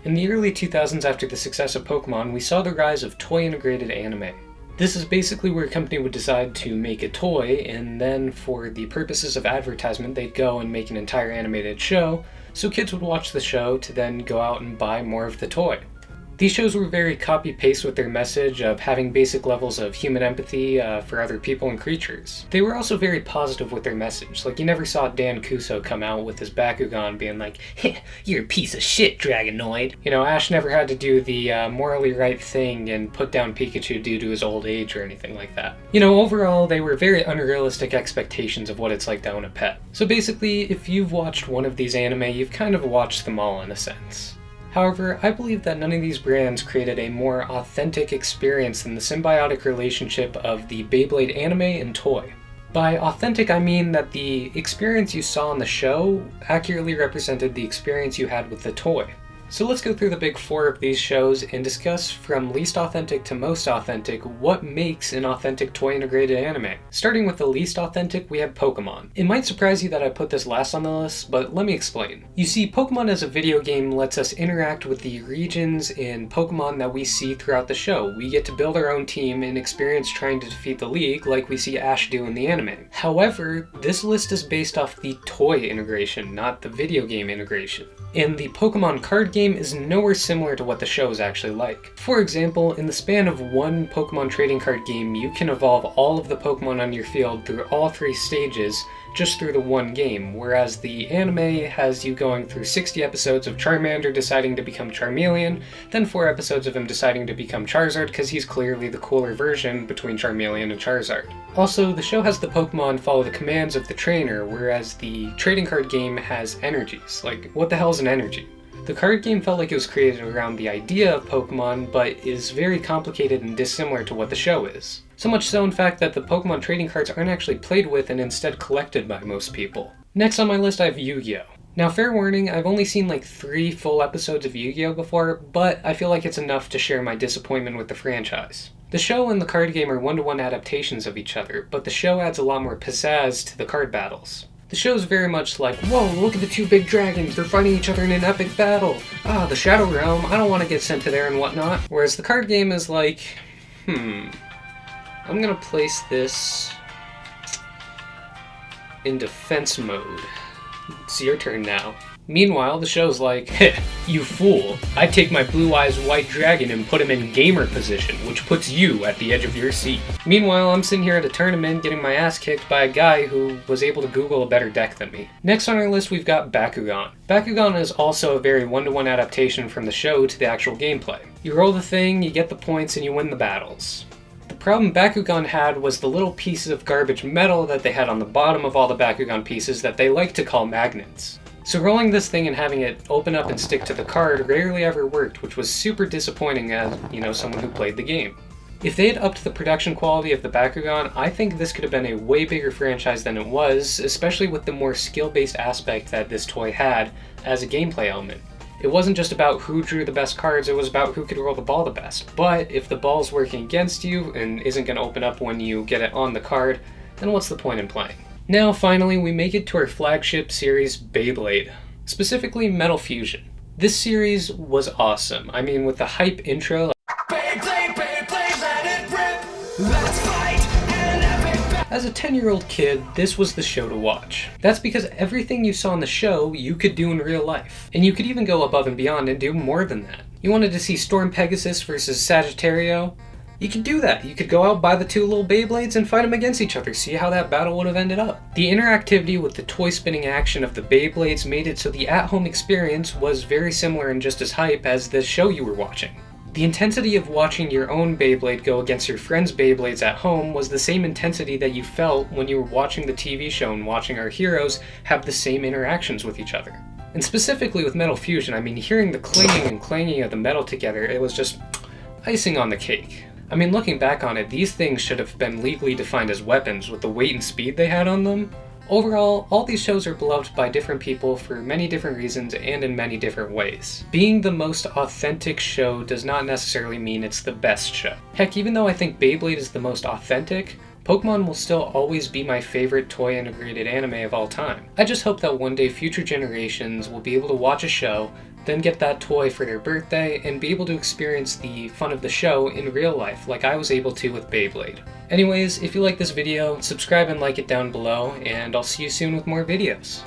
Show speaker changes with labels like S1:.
S1: In the early 2000s, after the success of Pokemon, we saw the rise of toy-integrated anime. This is basically where a company would decide to make a toy, and then for the purposes of advertisement, they'd go and make an entire animated show, so kids would watch the show to then go out and buy more of the toy. These shows were very copy-paste with their message of having basic levels of human empathy for other people and creatures. They were also very positive with their message. Like, you never saw Dan Kuso come out with his Bakugan being like, "You're a piece of shit, Dragonoid." You know, Ash never had to do the morally right thing and put down Pikachu due to his old age or anything like that. You know, overall, they were very unrealistic expectations of what it's like to own a pet. So basically, if you've watched one of these anime, you've kind of watched them all in a sense. However, I believe that none of these brands created a more authentic experience than the symbiotic relationship of the Beyblade anime and toy. By authentic, I mean that the experience you saw on the show accurately represented the experience you had with the toy. So let's go through the big four of these shows and discuss from least authentic to most authentic what makes an authentic toy-integrated anime. Starting with the least authentic, we have Pokemon. It might surprise you that I put this last on the list, but let me explain. You see, Pokemon as a video game lets us interact with the regions and Pokemon that we see throughout the show. We get to build our own team and experience trying to defeat the League like we see Ash do in the anime. However, this list is based off the toy integration, not the video game integration. And the Pokemon card game is nowhere similar to what the show is actually like. For example, in the span of one Pokemon trading card game, you can evolve all of the Pokemon on your field through all 3 stages just through the one game, whereas the anime has you going through 60 episodes of Charmander deciding to become Charmeleon, then 4 episodes of him deciding to become Charizard because he's clearly the cooler version between Charmeleon and Charizard. Also, the show has the Pokemon follow the commands of the trainer, whereas the trading card game has energies. Like, what the hell is an energy? The card game felt like it was created around the idea of Pokemon, but is very complicated and dissimilar to what the show is. So much so, in fact, that the Pokemon trading cards aren't actually played with and instead collected by most people. Next on my list I have Yu-Gi-Oh! Now, fair warning, I've only seen like 3 full episodes of Yu-Gi-Oh! Before, but I feel like it's enough to share my disappointment with the franchise. The show and the card game are one-to-one adaptations of each other, but the show adds a lot more pizzazz to the card battles. The show's very much like, whoa, look at the 2 big dragons, they're fighting each other in an epic battle. Ah, the Shadow Realm, I don't want to get sent to there and whatnot. Whereas the card game is like, I'm gonna place this in defense mode. It's your turn now. Meanwhile, the show's like, you fool, I take my blue eyes white dragon and put him in gamer position, which puts you at the edge of your seat. Meanwhile, I'm sitting here at a tournament getting my ass kicked by a guy who was able to Google a better deck than me. Next on our list, we've got Bakugan. Bakugan is also a very one-to-one adaptation from the show to the actual gameplay. You roll the thing, you get the points, and you win the battles. The problem Bakugan had was the little pieces of garbage metal that they had on the bottom of all the Bakugan pieces that they like to call magnets. So rolling this thing and having it open up and stick to the card rarely ever worked, which was super disappointing as, someone who played the game. If they had upped the production quality of the Bakugan, I think this could have been a way bigger franchise than it was, especially with the more skill-based aspect that this toy had as a gameplay element. It wasn't just about who drew the best cards, it was about who could roll the ball the best. But if the ball's working against you and isn't going to open up when you get it on the card, then what's the point in playing? Now, finally, we make it to our flagship series, Beyblade. Specifically, Metal Fusion. This series was awesome. I mean, with the hype intro, Beyblade, Beyblade, let it rip! Let's fight an epic As a 10-year-old kid, this was the show to watch. That's because everything you saw in the show, you could do in real life. And you could even go above and beyond and do more than that. You wanted to see Storm Pegasus versus Sagittario? You could do that. You could go out, buy the 2 little Beyblades, and fight them against each other, see how that battle would have ended up. The interactivity with the toy spinning action of the Beyblades made it so the at-home experience was very similar and just as hype as the show you were watching. The intensity of watching your own Beyblade go against your friend's Beyblades at home was the same intensity that you felt when you were watching the TV show and watching our heroes have the same interactions with each other. And specifically with Metal Fusion, I mean, hearing the clinging and clanging of the metal together, it was just icing on the cake. I mean, looking back on it, these things should have been legally defined as weapons with the weight and speed they had on them. Overall, all these shows are beloved by different people for many different reasons and in many different ways. Being the most authentic show does not necessarily mean it's the best show. Heck, even though I think Beyblade is the most authentic, Pokemon will still always be my favorite toy-integrated anime of all time. I just hope that one day future generations will be able to watch a show then get that toy for their birthday and be able to experience the fun of the show in real life, like I was able to with Beyblade. Anyways, if you like this video, subscribe and like it down below, and I'll see you soon with more videos.